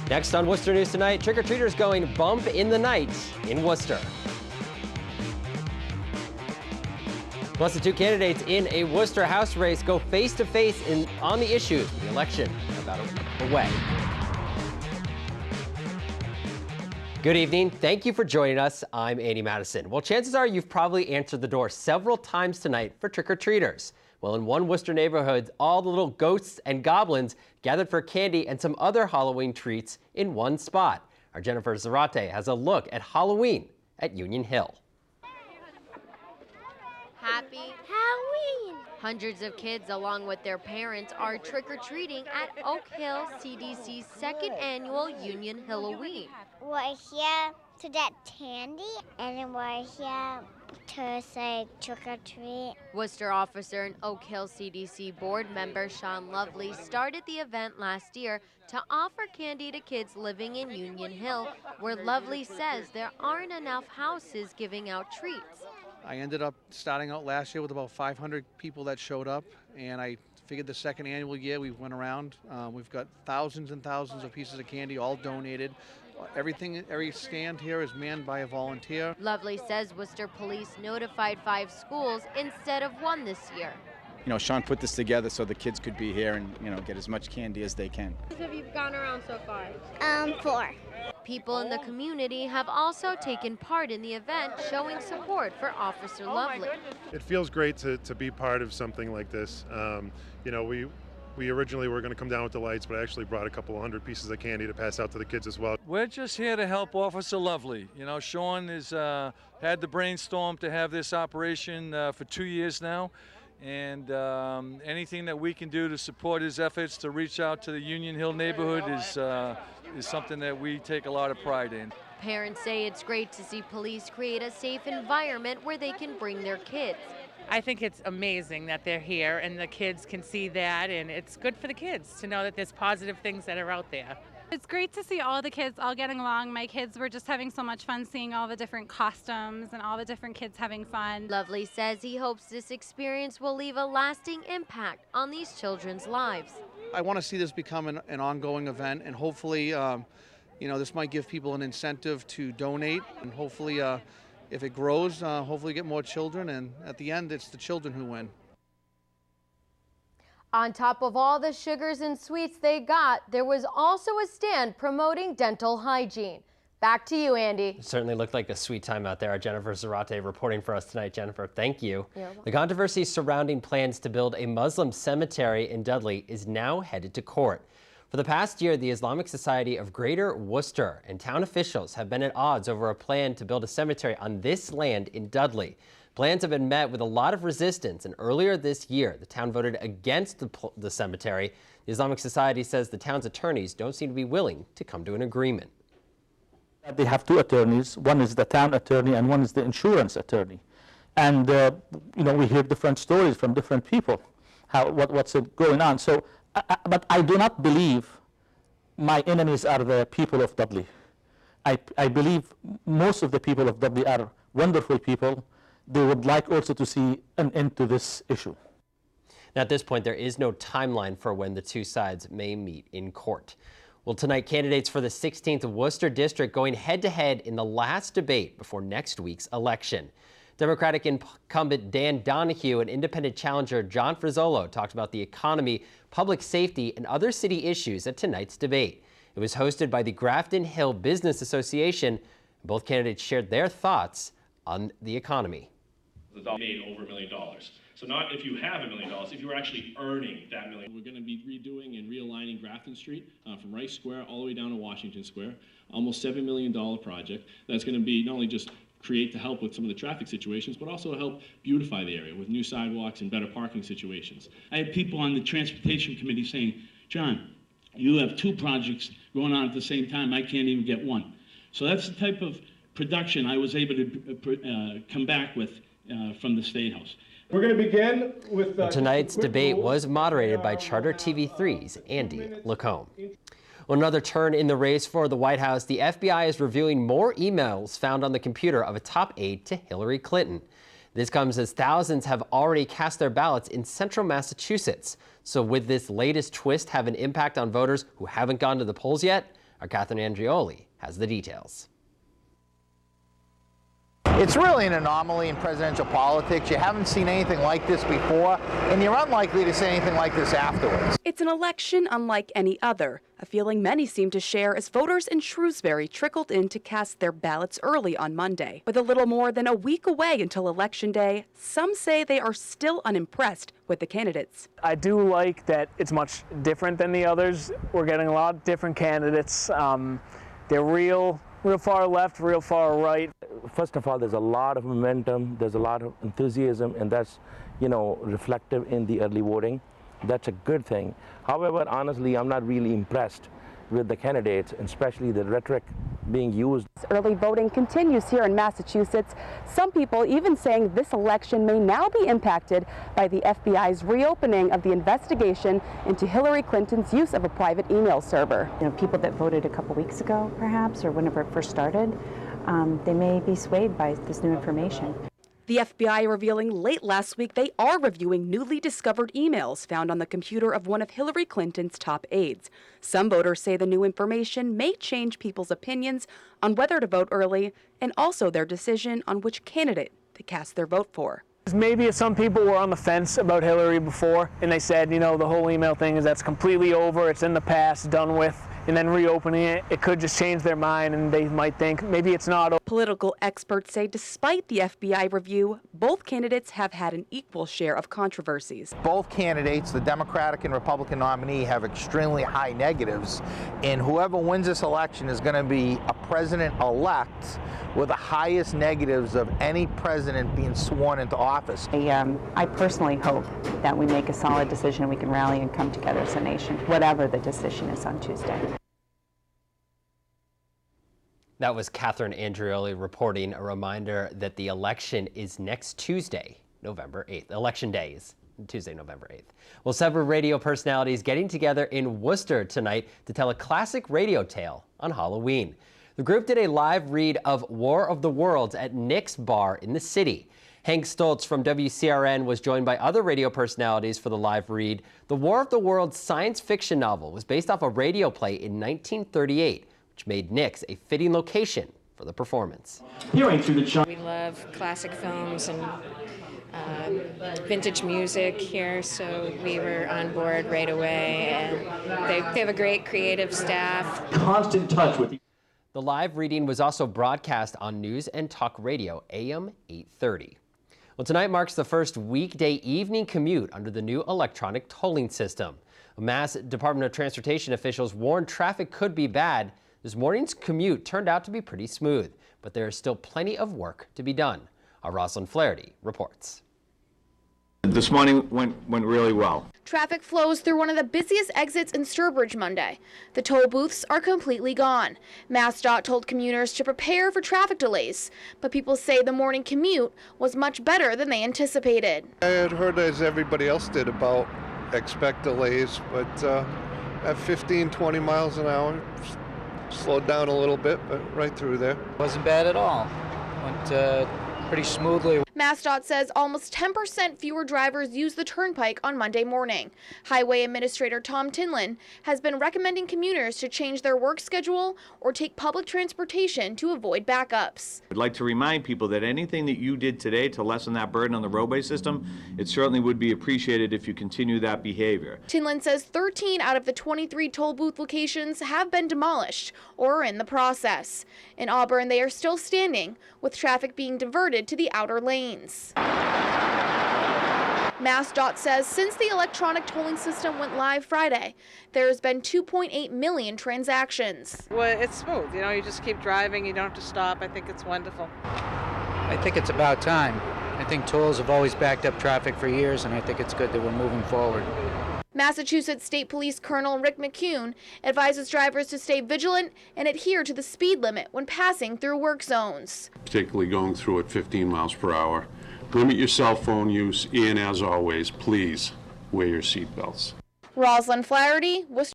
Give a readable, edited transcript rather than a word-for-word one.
Next on Worcester News Tonight, trick-or-treaters going bump in the night in Worcester. Plus, the two candidates in a Worcester House race go face-to-face on the issues of the election about a week away. Good evening. Thank you for joining us. I'm Andy Madison. Well, chances are you've probably answered the door several times tonight for trick-or-treaters. Well, in one Worcester neighborhood, all the little ghosts and goblins gathered for candy and some other Halloween treats in one spot. Our Jennifer Zarate has a look at Halloween at Union Hill. Happy Halloween! Hundreds of kids, along with their parents, are trick-or-treating at Oak Hill CDC's second annual Union Halloween. We're here to get candy, and then we're here to say trick-or-treat. Worcester officer and Oak Hill CDC board member Sean Lovely started the event last year to offer candy to kids living in Union Hill, where Lovely says there aren't enough houses giving out treats. I ended up starting out last year with about 500 people that showed up, and I figured the second annual year we went around. We've got thousands and thousands of pieces of candy, all donated. Every stand here is manned by a volunteer. Lovely says Worcester Police notified 5 schools instead of 1 this year. You know, Sean put this together so the kids could be here and, you know, get as much candy as they can. How have you gone around so far? 4. People in the community have also taken part in the event, showing support for Officer Lovely. It feels great to be part of something like this. You know, we originally were going to come down with the lights, but I actually brought a couple of 100 pieces of candy to pass out to the kids as well. We're just here to help Officer Lovely. You know, Sean has had the brainstorm to have this operation for 2 years now. And anything that we can do to support his efforts to reach out to the Union Hill neighborhood is something that we take a lot of pride in. Parents say it's great to see police create a safe environment where they can bring their kids. I think it's amazing that they're here and the kids can see that, and it's good for the kids to know that there's positive things that are out there. It's great to see all the kids all getting along. My kids were just having so much fun seeing all the different costumes and all the different kids having fun. Lovely says he hopes this experience will leave a lasting impact on these children's lives. I want to see this become an ongoing event, and hopefully, you know, this might give people an incentive to donate, and hopefully, if it grows, hopefully get more children, and at the end, it's the children who win. On top of all the sugars and sweets they got, there was also a stand promoting dental hygiene. Back to you, Andy. It certainly looked like a sweet time out there. Our Jennifer Zarate reporting for us tonight. Jennifer, thank you. You're welcome. The controversy surrounding plans to build a Muslim cemetery in Dudley is now headed to court. For the past year, the Islamic Society of Greater Worcester and town officials have been at odds over a plan to build a cemetery on this land in Dudley. Plans have been met with a lot of resistance, and earlier this year, the town voted against the cemetery. The Islamic Society says the town's attorneys don't seem to be willing to come to an agreement. They have 2 attorneys. One is the town attorney and one is the insurance attorney. And, you know, we hear different stories from different people, what's going on. So, but I do not believe my enemies are the people of Dudley. I believe most of the people of Dudley are wonderful people. They would like also to see an end to this issue. Now, at this point, there is no timeline for when the two sides may meet in court. Well, tonight, candidates for the 16th Worcester District going head-to-head in the last debate before next week's election. Democratic incumbent Dan Donahue and independent challenger John Frizzolo talked about the economy, public safety, and other city issues at tonight's debate. It was hosted by the Grafton Hill Business Association. Both candidates shared their thoughts on the economy. Made over $1 million. So not if you have $1 million, if you're actually earning that $1 million. We're going to be redoing and realigning Grafton Street from Rice Square all the way down to Washington Square. Almost $7 million project. That's going to be not only just create to help with some of the traffic situations, but also help beautify the area with new sidewalks and better parking situations. I had people on the transportation committee saying, John, you have 2 projects going on at the same time. I can't even get one. So that's the type of production I was able to come back with from the State House. We're going to begin with... Tonight's debate was moderated by Charter TV3's Andy Lacombe. Well, another turn in the race for the White House. The FBI is reviewing more emails found on the computer of a top aide to Hillary Clinton. This comes as thousands have already cast their ballots in central Massachusetts. So would this latest twist have an impact on voters who haven't gone to the polls yet? Our Catherine Andreoli has the details. It's really an anomaly in presidential politics. You haven't seen anything like this before, and you're unlikely to see anything like this afterwards. It's an election unlike any other, a feeling many seem to share as voters in Shrewsbury trickled in to cast their ballots early on Monday. With a little more than a week away until Election Day, some say they are still unimpressed with the candidates. I do like that it's much different than the others. We're getting a lot of different candidates. They're real far left, real far right. First of all, there's a lot of momentum, there's a lot of enthusiasm, and that's, reflective in the early voting. That's a good thing. However, honestly, I'm not really impressed with the candidates, especially the rhetoric being used. Early voting continues here in Massachusetts. Some people even saying this election may now be impacted by the FBI's reopening of the investigation into Hillary Clinton's use of a private email server. People that voted a couple weeks ago, perhaps, or whenever it first started, they may be swayed by this new information. The FBI revealing late last week they are reviewing newly discovered emails found on the computer of one of Hillary Clinton's top aides. Some voters say the new information may change people's opinions on whether to vote early and also their decision on which candidate to cast their vote for. Maybe some people were on the fence about Hillary before, and they said, the whole email thing that's completely over, it's in the past, done with. And then reopening it could just change their mind, and they might think maybe it's not. Political experts say despite the FBI review, both candidates have had an equal share of controversies. Both candidates, the Democratic and Republican nominee, have extremely high negatives, and whoever wins this election is going to be a president-elect with the highest negatives of any president being sworn into office. I personally hope that we make a solid decision and we can rally and come together as a nation, whatever the decision is on Tuesday. That was Catherine Andreoli reporting. A reminder that the election is next Tuesday, November 8th. Election Day is Tuesday, November 8th. Well, several radio personalities getting together in Worcester tonight to tell a classic radio tale on Halloween. The group did a live read of War of the Worlds at Nick's Bar in the city. Hank Stoltz from WCRN was joined by other radio personalities for the live read. The War of the Worlds science fiction novel was based off a radio play in 1938, which made Nick's a fitting location for the performance. We love classic films and vintage music here, so we were on board right away, and they have a great creative staff. Constant touch with you. The live reading was also broadcast on News and Talk Radio, AM 830. Well, tonight marks the first weekday evening commute under the new electronic tolling system. Mass Department of Transportation officials warned traffic could be bad. This morning's commute turned out to be pretty smooth, but there is still plenty of work to be done. Our Rosalind Flaherty reports. This morning went really well. Traffic flows through one of the busiest exits in Sturbridge Monday. The toll booths are completely gone. MassDOT told commuters to prepare for traffic delays, but people say the morning commute was much better than they anticipated. I had heard, as everybody else did, about expect delays, but at 15, 20 miles an hour, slowed down a little bit, but right through there. Wasn't bad at all. Went pretty smoothly. MassDOT says almost 10% fewer drivers use the turnpike on Monday morning. Highway Administrator Tom Tinlin has been recommending commuters to change their work schedule or take public transportation to avoid backups. I'd like to remind people that anything that you did today to lessen that burden on the roadway system, it certainly would be appreciated if you continue that behavior. Tinlin says 13 out of the 23 toll booth locations have been demolished or are in the process. In Auburn, they are still standing, with traffic being diverted to the outer lanes. MassDOT says since the electronic tolling system went live Friday, there has been 2.8 million transactions. Well, it's smooth. You just keep driving. You don't have to stop. I think it's wonderful. I think it's about time. I think tolls have always backed up traffic for years, and I think it's good that we're moving forward. Massachusetts State Police Colonel Rick McCune advises drivers to stay vigilant and adhere to the speed limit when passing through work zones. Particularly going through at 15 miles per hour. Limit your cell phone use, and as always, please wear your seatbelts. Rosalind Flaherty, Worcester.